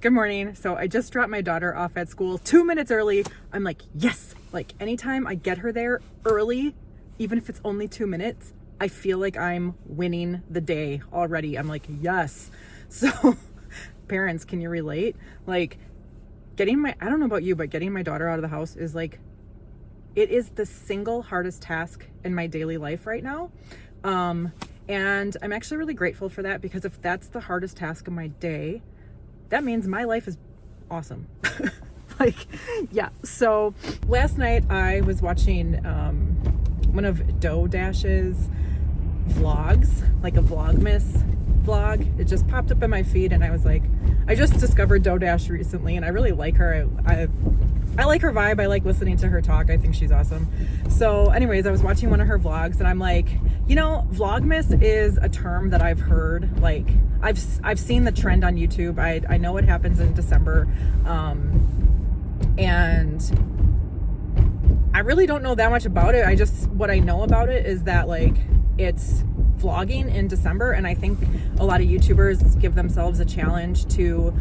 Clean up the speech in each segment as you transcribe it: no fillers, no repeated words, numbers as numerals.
Good morning. So I just dropped my daughter off at school 2 minutes early. I'm like, yes. Like anytime I get her there early, even if it's only 2 minutes, I feel like I'm winning the day already. I'm like, yes. So parents, can you relate? Like I don't know about you, but getting my daughter out of the house is like, it is the single hardest task in my daily life right now. And I'm actually really grateful for that, because if that's the hardest task of my day, that means my life is awesome. Yeah. So last night I was watching one of Doe Dash's vlogs, like a Vlogmas vlog. It just popped up in my feed, and I was like, I just discovered Doe Dash recently, and I really like her. I like her vibe. I like listening to her talk. I think she's awesome. So anyways, I was watching one of her vlogs, and I'm like, you know, Vlogmas is a term that I've heard. Like I've seen the trend on YouTube. I know what happens in December. And I really don't know that much about it. What I know about it is that like it's vlogging in December, and I think a lot of YouTubers give themselves a challenge to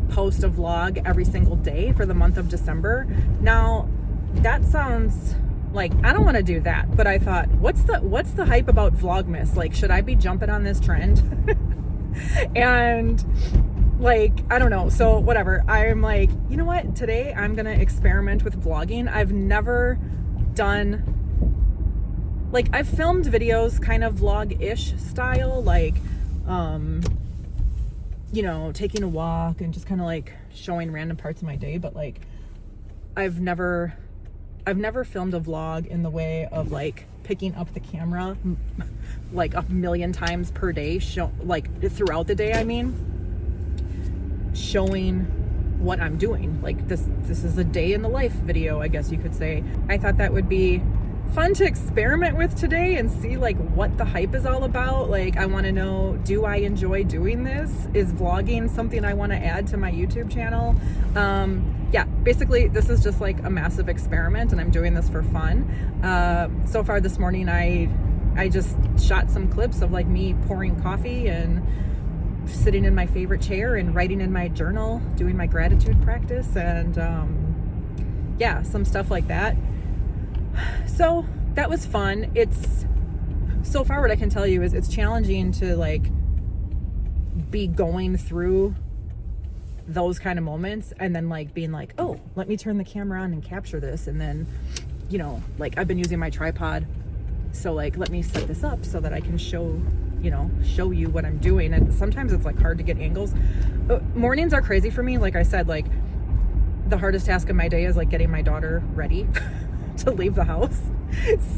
post a vlog every single day for the month of December. Now, that sounds like, I don't want to do that, but I thought, what's the hype about Vlogmas? Like, should I be jumping on this trend? And like, I don't know. So whatever. I'm like, you know what? Today I'm going to experiment with vlogging. I've never done, like, I've filmed videos kind of vlog-ish style, like, you know, taking a walk and just kind of like showing random parts of my day. But like, I've never filmed a vlog in the way of like picking up the camera like a million times per day, like throughout the day. I mean, showing what I'm doing. Like this is a day in the life video, I guess you could say. I thought that would be fun to experiment with today and see like what the hype is all about. Like, I want to know, do I enjoy doing this? Is vlogging something I want to add to my YouTube channel? Yeah, basically this is just like a massive experiment, and I'm doing this for fun. So far this morning I just shot some clips of like me pouring coffee and sitting in my favorite chair and writing in my journal, doing my gratitude practice, and yeah, some stuff like that. So that was fun. It's so far, what I can tell you is it's challenging to like be going through those kind of moments and then like being like, oh, let me turn the camera on and capture this. And then, you know, like I've been using my tripod, so like, let me set this up so that I can show you what I'm doing. And sometimes it's like hard to get angles. Mornings are crazy for me. Like I said, like the hardest task of my day is like getting my daughter ready to leave the house.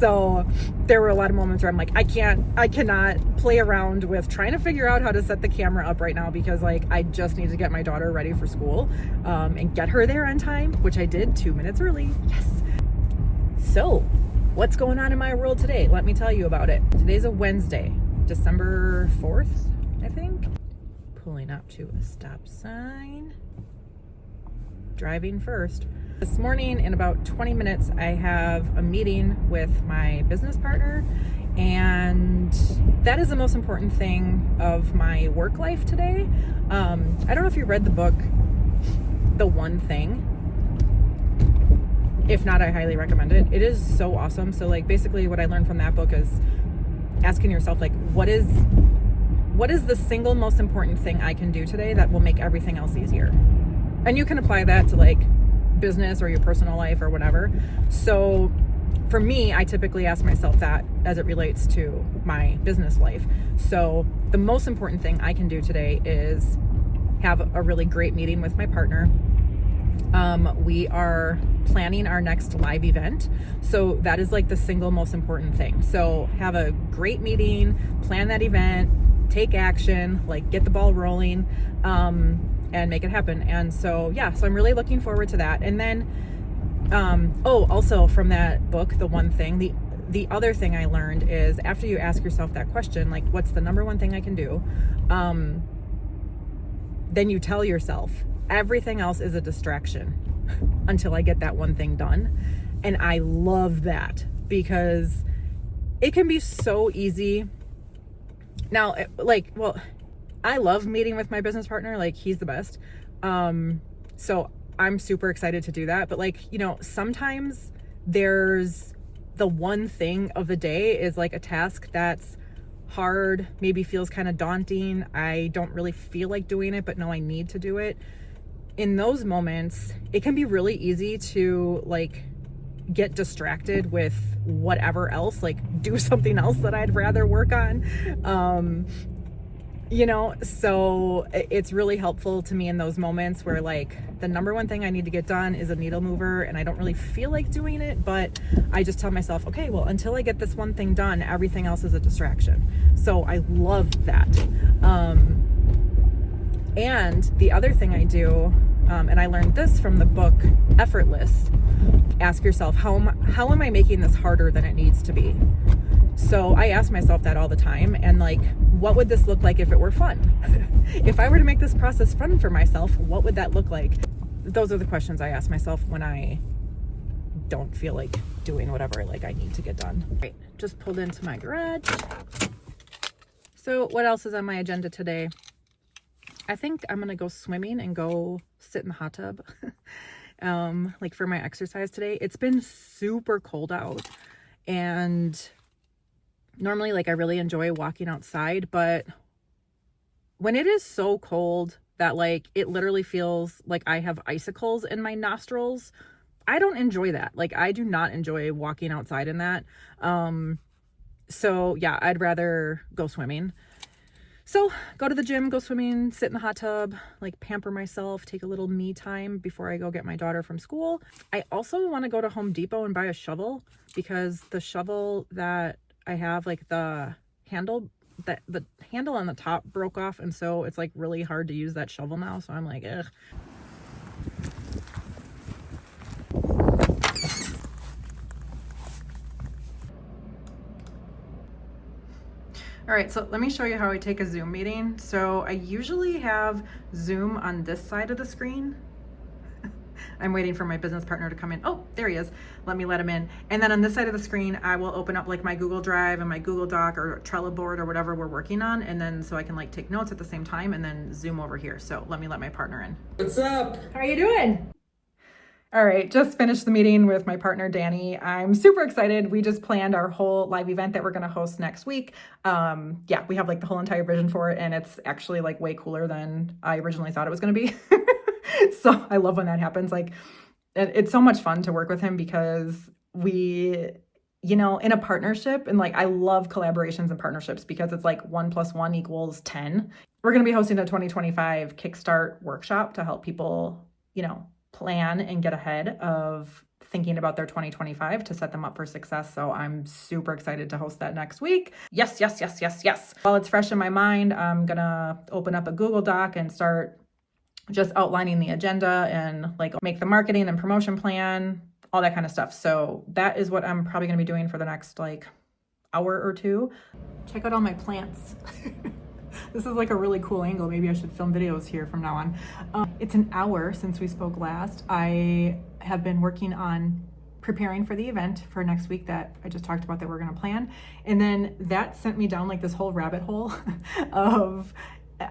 So there were a lot of moments where I'm like, I cannot play around with trying to figure out how to set the camera up right now, because like I just need to get my daughter ready for school and get her there on time, which I did 2 minutes early. Yes. So what's going on in my world today? Let me tell you about it. Today's a Wednesday, December 4th, I think. Pulling up to a stop sign. Driving first. This morning, in about 20 minutes, I have a meeting with my business partner, and that is the most important thing of my work life today. I don't know if you read the book, The One Thing. If not, I highly recommend it. It is so awesome. So like basically what I learned from that book is asking yourself like, what is the single most important thing I can do today that will make everything else easier? And you can apply that to like business or your personal life or whatever. So for me, I typically ask myself that as it relates to my business life. So the most important thing I can do today is have a really great meeting with my partner. We are planning our next live event. So that is like the single most important thing. So have a great meeting, plan that event, take action, like get the ball rolling, and make it happen. And so, yeah, so I'm really looking forward to that. And then, also from that book, The One Thing, the other thing I learned is after you ask yourself that question, like, what's the number one thing I can do? Then you tell yourself, everything else is a distraction until I get that one thing done. And I love that, because it can be so easy. Now, like, well, I love meeting with my business partner. Like, he's the best. So I'm super excited to do that. But like, you know, sometimes there's the one thing of the day is like a task that's hard, maybe feels kind of daunting. I don't really feel like doing it, but know I need to do it. In those moments, it can be really easy to like get distracted with whatever else, like do something else that I'd rather work on. You know, so it's really helpful to me in those moments where like the number one thing I need to get done is a needle mover and I don't really feel like doing it, but I just tell myself, okay, well, until I get this one thing done, everything else is a distraction. So I love that. And the other thing I do, and I learned this from the book Effortless, ask yourself, how am I making this harder than it needs to be? So I ask myself that all the time, and like, what would this look like if it were fun? If I were to make this process fun for myself, what would that look like? Those are the questions I ask myself when I don't feel like doing whatever like I need to get done. Right, just pulled into my garage. So what else is on my agenda today? I think I'm gonna go swimming and go sit in the hot tub. Like for my exercise today. It's been super cold out, and normally like I really enjoy walking outside, but when it is so cold that like it literally feels like I have icicles in my nostrils, I don't enjoy that. Like I do not enjoy walking outside in that. So yeah, I'd rather go swimming. So go to the gym, go swimming, sit in the hot tub, like pamper myself, take a little me time before I go get my daughter from school. I also want to go to Home Depot and buy a shovel, because the shovel that I have, like the handle on the top broke off, and so it's like really hard to use that shovel now. So I'm like, ugh. All right, so let me show you how I take a Zoom meeting. So I usually have Zoom on this side of the screen. I'm waiting for my business partner to come in. Oh, there he is. Let me let him in. And then on this side of the screen, I will open up like my Google Drive and my Google Doc or Trello board or whatever we're working on. And then so I can like take notes at the same time and then Zoom over here. So let me let my partner in. What's up? How are you doing? All right, just finished the meeting with my partner, Danny. I'm super excited. We just planned our whole live event that we're gonna host next week. Yeah, we have like the whole entire vision for it, and it's actually like way cooler than I originally thought it was gonna be. So I love when that happens. Like, it's so much fun to work with him because we, you know, in a partnership, and like I love collaborations and partnerships because it's like 1 + 1 = 10. We're gonna be hosting a 2025 Kickstart workshop to help people, you know, plan and get ahead of thinking about their 2025 to set them up for success. So I'm super excited to host that next week. Yes, yes, yes, yes, yes. While it's fresh in my mind, I'm gonna open up a Google Doc and start just outlining the agenda and like make the marketing and promotion plan, all that kind of stuff. So that is what I'm probably gonna be doing for the next like hour or two. Check out all my plants. This is like a really cool angle. Maybe I should film videos here from now on. It's an hour since we spoke last. I have been working on preparing for the event for next week that I just talked about that we're gonna plan. And then that sent me down like this whole rabbit hole of,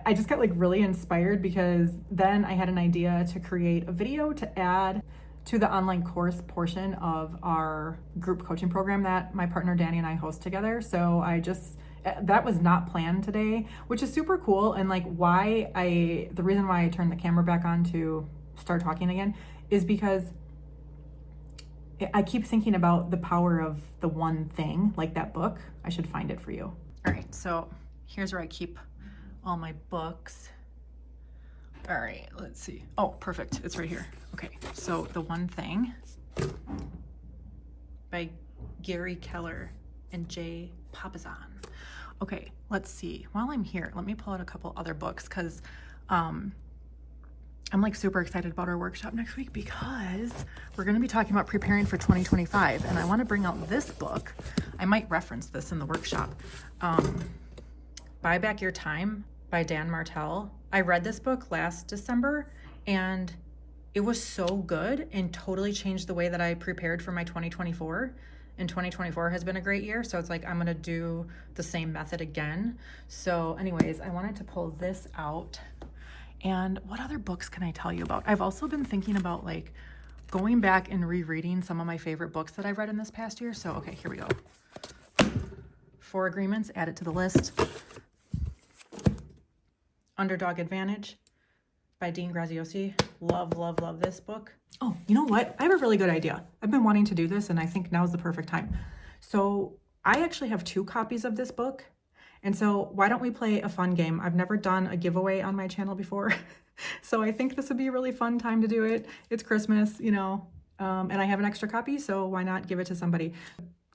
I just got like really inspired because then I had an idea to create a video to add to the online course portion of our group coaching program that my partner Danny and I host together. So that was not planned today, which is super cool. And like the reason why I turned the camera back on to start talking again is because I keep thinking about the power of the one thing, like that book. I should find it for you. All right, so here's where I keep all my books. All right, let's see. Oh, perfect, it's right here. Okay, so The One Thing by Gary Keller and Jay Papasan. Okay, let's see. While I'm here, let me pull out a couple other books because I'm like super excited about our workshop next week because we're going to be talking about preparing for 2025, and I want to bring out this book. I might reference this in the workshop. Buy Back Your Time by Dan Martell. I read this book last December and it was so good and totally changed the way that I prepared for my 2024. And 2024 has been a great year. So it's like, I'm gonna do the same method again. So anyways, I wanted to pull this out And what other books can I tell you about? I've also been thinking about like going back and rereading some of my favorite books that I've read in this past year. So, okay, here we go. 4 Agreements, add it to the list. Underdog Advantage by Dean Graziosi. Love, love, love this book. Oh, you know what? I have a really good idea. I've been wanting to do this and I think now's the perfect time. So I actually have 2 copies of this book. And so why don't we play a fun game? I've never done a giveaway on my channel before. So I think this would be a really fun time to do it. It's Christmas, you know, and I have an extra copy, so why not give it to somebody?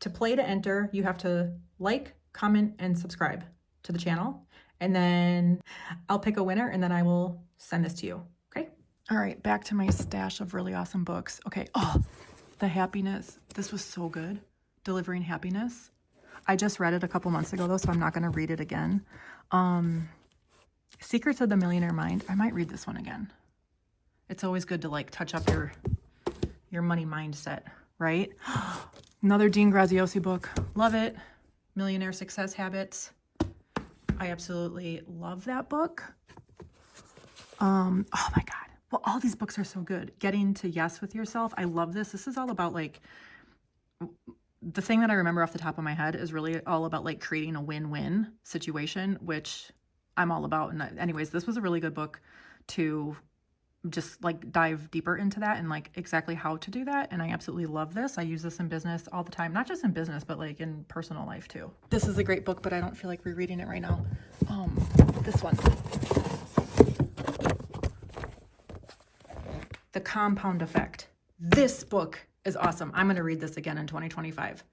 To play to enter, you have to like, comment, and subscribe to the channel. And then I'll pick a winner and then I will send this to you, okay? All right, back to my stash of really awesome books. Okay, oh, The Happiness. This was so good. Delivering Happiness. I just read it a couple months ago though, so I'm not gonna read it again. Secrets of the Millionaire Mind. I might read this one again. It's always good to like touch up your money mindset, right? Another Dean Graziosi book. Love it. Millionaire Success Habits. I absolutely love that book. Oh my God. Well, all these books are so good. Getting to Yes with Yourself. I love this. This is all about like, the thing that I remember off the top of my head is really all about like creating a win-win situation, which I'm all about. And anyways, this was a really good book to just like dive deeper into that and like exactly how to do that. And I absolutely love this. I use this in business all the time, not just in business, but like in personal life too. This is a great book, but I don't feel like rereading it right now. This one. The Compound Effect. This book is awesome. I'm going to read this again in 2025.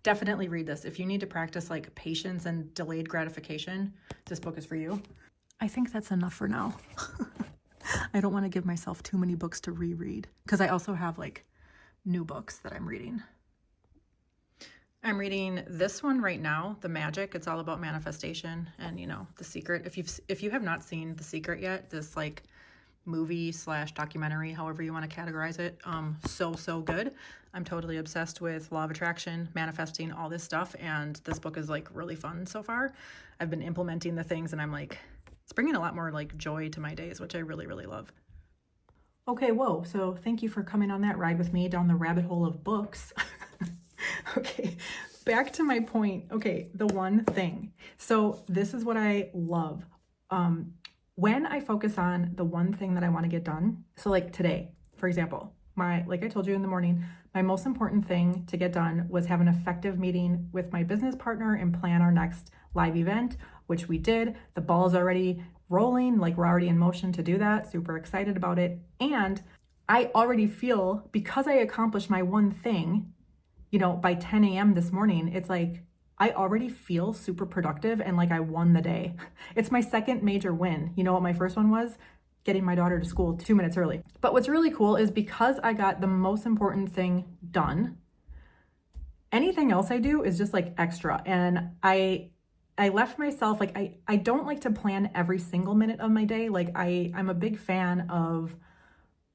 Definitely read this. If you need to practice like patience and delayed gratification, this book is for you. I think that's enough for now. I don't want to give myself too many books to reread because I also have like new books that I'm reading. I'm reading this one right now, The Magic. It's all about manifestation and, you know, The Secret. If you have not seen The Secret yet, this like movie / documentary, however you want to categorize it, so good. I'm totally obsessed with law of attraction, manifesting, all this stuff, and this book is like really fun so far. I've been implementing the things and I'm like, it's bringing a lot more like joy to my days, which I really, really love. Okay, whoa, so thank you for coming on that ride with me down the rabbit hole of books. Okay, back to my point. Okay, the one thing. So this is what I love. When I focus on the one thing that I want to get done, so like today, for example, like I told you in the morning, my most important thing to get done was have an effective meeting with my business partner and plan our next live event, which we did. The ball's already rolling, like we're already in motion to do that. Super excited about it. And I already feel, because I accomplished my one thing, you know, by 10 a.m. this morning, it's like, I already feel super productive and like I won the day. It's my second major win. You know what my first one was? Getting my daughter to school 2 minutes early. But what's really cool is because I got the most important thing done, anything else I do is just like extra. And I left myself, like I don't like to plan every single minute of my day. Like I'm a big fan of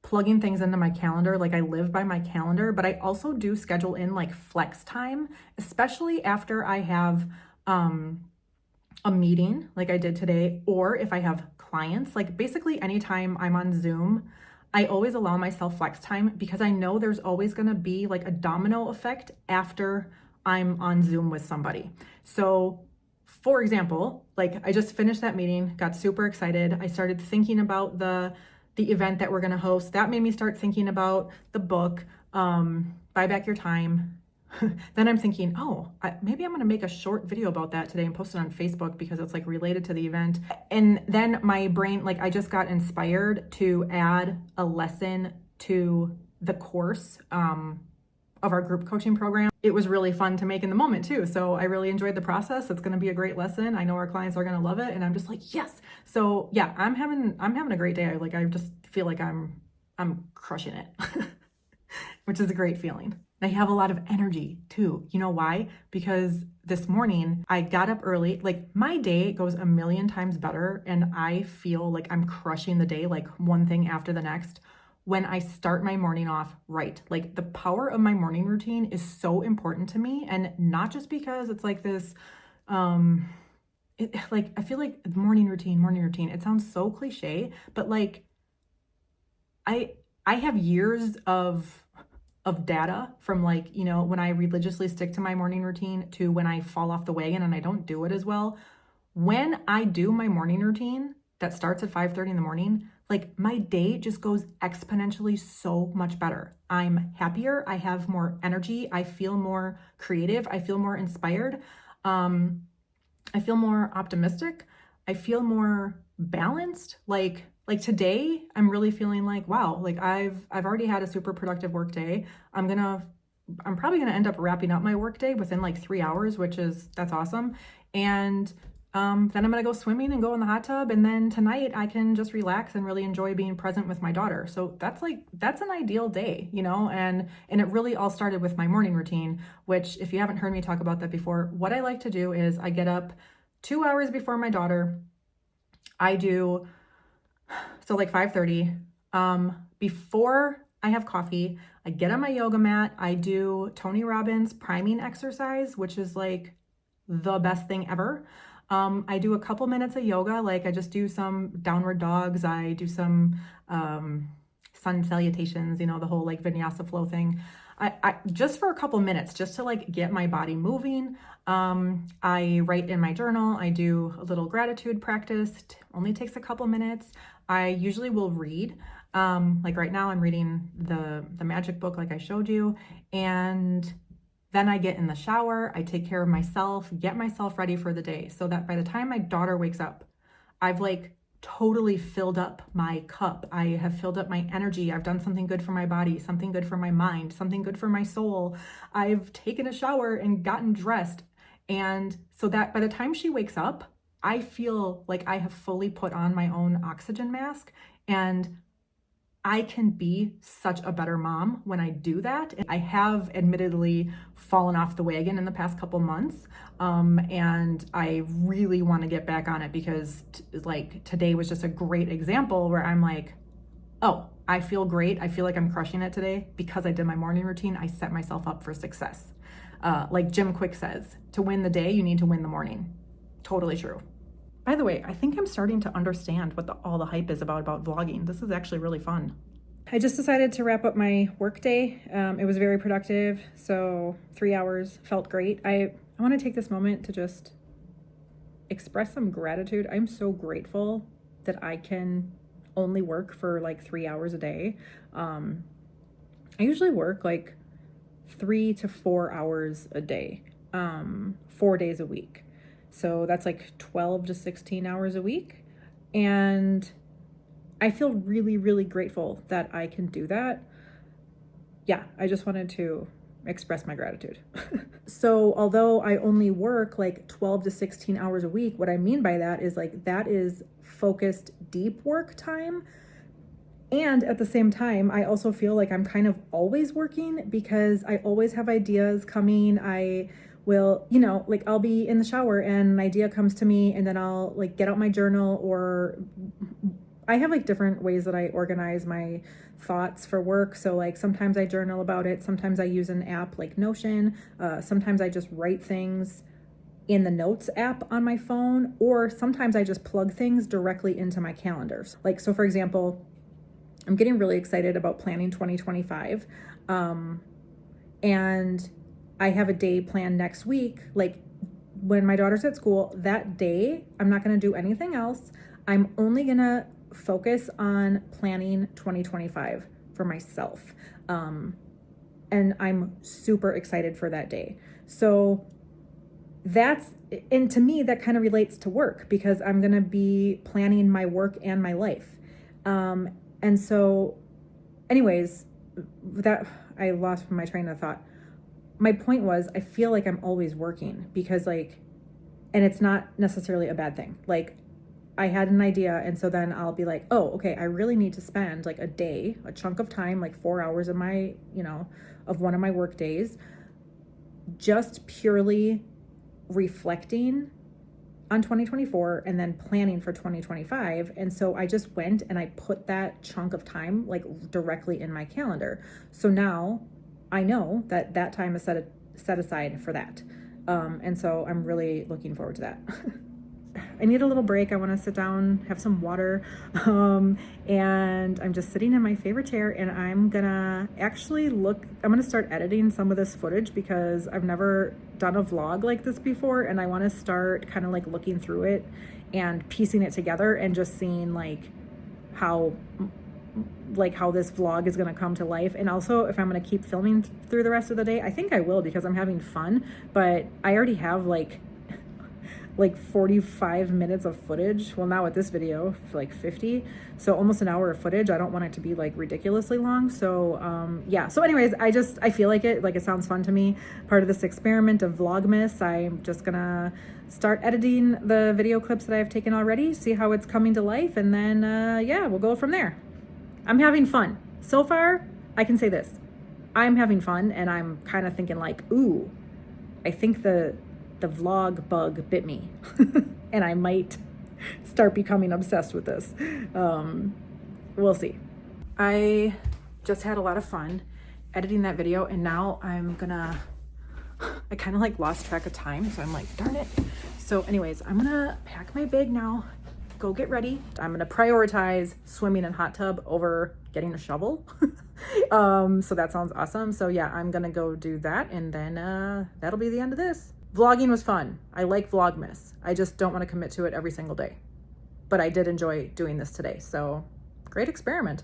plugging things into my calendar. Like I live by my calendar, but I also do schedule in like flex time, especially after I have a meeting like I did today, or if I have clients. Like basically anytime I'm on Zoom, I always allow myself flex time because I know there's always going to be like a domino effect after I'm on Zoom with somebody. So for example, like I just finished that meeting, got super excited. I started thinking about the event that we're going to host. That made me start thinking about the book, Buy Back Your Time. Then I'm thinking, maybe I'm going to make a short video about that today and post it on Facebook because it's like related to the event. And then my brain, like I just got inspired to add a lesson to the course of our group coaching program. It was really fun to make in the moment too. So I really enjoyed the process. It's going to be a great lesson. I know our clients are going to love it. And I'm just like, yes. So yeah, I'm having a great day. I just feel like I'm crushing it, which is a great feeling. I have a lot of energy too. You know why? Because this morning I got up early. Like my day goes a million times better and I feel like I'm crushing the day, like one thing after the next, when I start my morning off right. Like the power of my morning routine is so important to me, and not just because it's like this like, I feel like morning routine, it sounds so cliche, but like I I have years of data from like, you know, when I religiously stick to my morning routine to when I fall off the wagon and I don't do it as well. When I do my morning routine that starts at 5:30 in the morning, like my day just goes exponentially so much better. I'm happier, I have more energy, I feel more creative, I feel more inspired. Um, I feel more optimistic. I feel more balanced. Like today, I'm really feeling like, wow, like I've already had a super productive work day. I'm probably gonna end up wrapping up my work day within like 3 hours, that's awesome. And then I'm gonna go swimming and go in the hot tub, and then tonight I can just relax and really enjoy being present with my daughter. So that's an ideal day, you know. And it really all started with my morning routine, which if you haven't heard me talk about that before, what I like to do is I get up 2 hours before my daughter. I do so like 5:30. Before I have coffee, I get on my yoga mat. I do Tony Robbins priming exercise, which is like the best thing ever. I do a couple minutes of yoga, like I just do some downward dogs. I do some sun salutations, you know, the whole like vinyasa flow thing. I just for a couple minutes, just to like get my body moving. I write in my journal. I do a little gratitude practice. It only takes a couple minutes. I usually will read. Like right now, I'm reading the magic book, like I showed you, and then I get in the shower. I take care of myself, get myself ready for the day, so that by the time my daughter wakes up, I've like totally filled up my cup. I have filled up my energy. I've done something good for my body, something good for my mind, something good for my soul. I've taken a shower and gotten dressed. And so that by the time she wakes up, I feel like I have fully put on my own oxygen mask, and I can be such a better mom when I do that. I have admittedly fallen off the wagon in the past couple months, and I really want to get back on it because like today was just a great example where I'm like, oh, I feel great. I feel like I'm crushing it today because I did my morning routine. I set myself up for success. Like Jim Quick says, to win the day, you need to win the morning. Totally true. By the way, I think I'm starting to understand what all the hype is about vlogging. This is actually really fun. I just decided to wrap up my work day. It was very productive, so 3 hours felt great. I want to take this moment to just express some gratitude. I'm so grateful that I can only work for like 3 hours a day. I usually work like 3 to 4 hours a day, 4 days a week. So that's like 12 to 16 hours a week. And I feel really, really grateful that I can do that. Yeah, I just wanted to express my gratitude. So although I only work like 12 to 16 hours a week, what I mean by that is like that is focused deep work time. And at the same time, I also feel like I'm kind of always working because I always have ideas coming. I will, you know, like I'll be in the shower and an idea comes to me, and then I'll like get out my journal, or I have like different ways that I organize my thoughts for work. So like sometimes I journal about it. Sometimes I use an app like Notion. Sometimes I just write things in the notes app on my phone, or sometimes I just plug things directly into my calendars. Like, so for example, I'm getting really excited about planning 2025. And I have a day planned next week. Like when my daughter's at school, that day, I'm not going to do anything else. I'm only going to focus on planning 2025 for myself. And I'm super excited for that day. So and to me, that kind of relates to work because I'm going to be planning my work and my life. And so anyways, that I lost my train of thought. My point was, I feel like I'm always working because like, and it's not necessarily a bad thing. Like I had an idea, and so then I'll be like, oh, okay, I really need to spend like a day, a chunk of time, like 4 hours of my, you know, of one of my work days, just purely reflecting on 2024 and then planning for 2025. And so I just went and I put that chunk of time like directly in my calendar. So now I know that that time is set aside for that. And so I'm really looking forward to that. I need a little break. I want to sit down, have some water. And I'm just sitting in my favorite chair, and I'm gonna actually I'm gonna start editing some of this footage because I've never done a vlog like this before, and I want to start kind of like looking through it and piecing it together and just seeing like how this vlog is going to come to life. And also if I'm going to keep filming through the rest of the day. I think I will, because I'm having fun, but I already have like 45 minutes of footage. Well, now with this video, like 50, so almost an hour of footage. I don't want it to be like ridiculously long. So yeah, so anyways, I feel like it sounds fun to me, part of this experiment of Vlogmas. I'm just gonna start editing the video clips that I've taken already, see how it's coming to life, and then yeah, we'll go from there. I'm having fun so far. I can say this, I'm having fun, and I'm kind of thinking like, ooh, I think the vlog bug bit me and I might start becoming obsessed with this. We'll see. I just had a lot of fun editing that video, and now I kind of like lost track of time, so I'm like, darn it. So anyways, I'm gonna pack my bag now, go get ready. I'm gonna prioritize swimming in hot tub over getting a shovel. So that sounds awesome. So yeah, I'm gonna go do that, and then that'll be the end of this. Vlogging was fun. I like Vlogmas. I just don't want to commit to it every single day. But I did enjoy doing this today. So great experiment.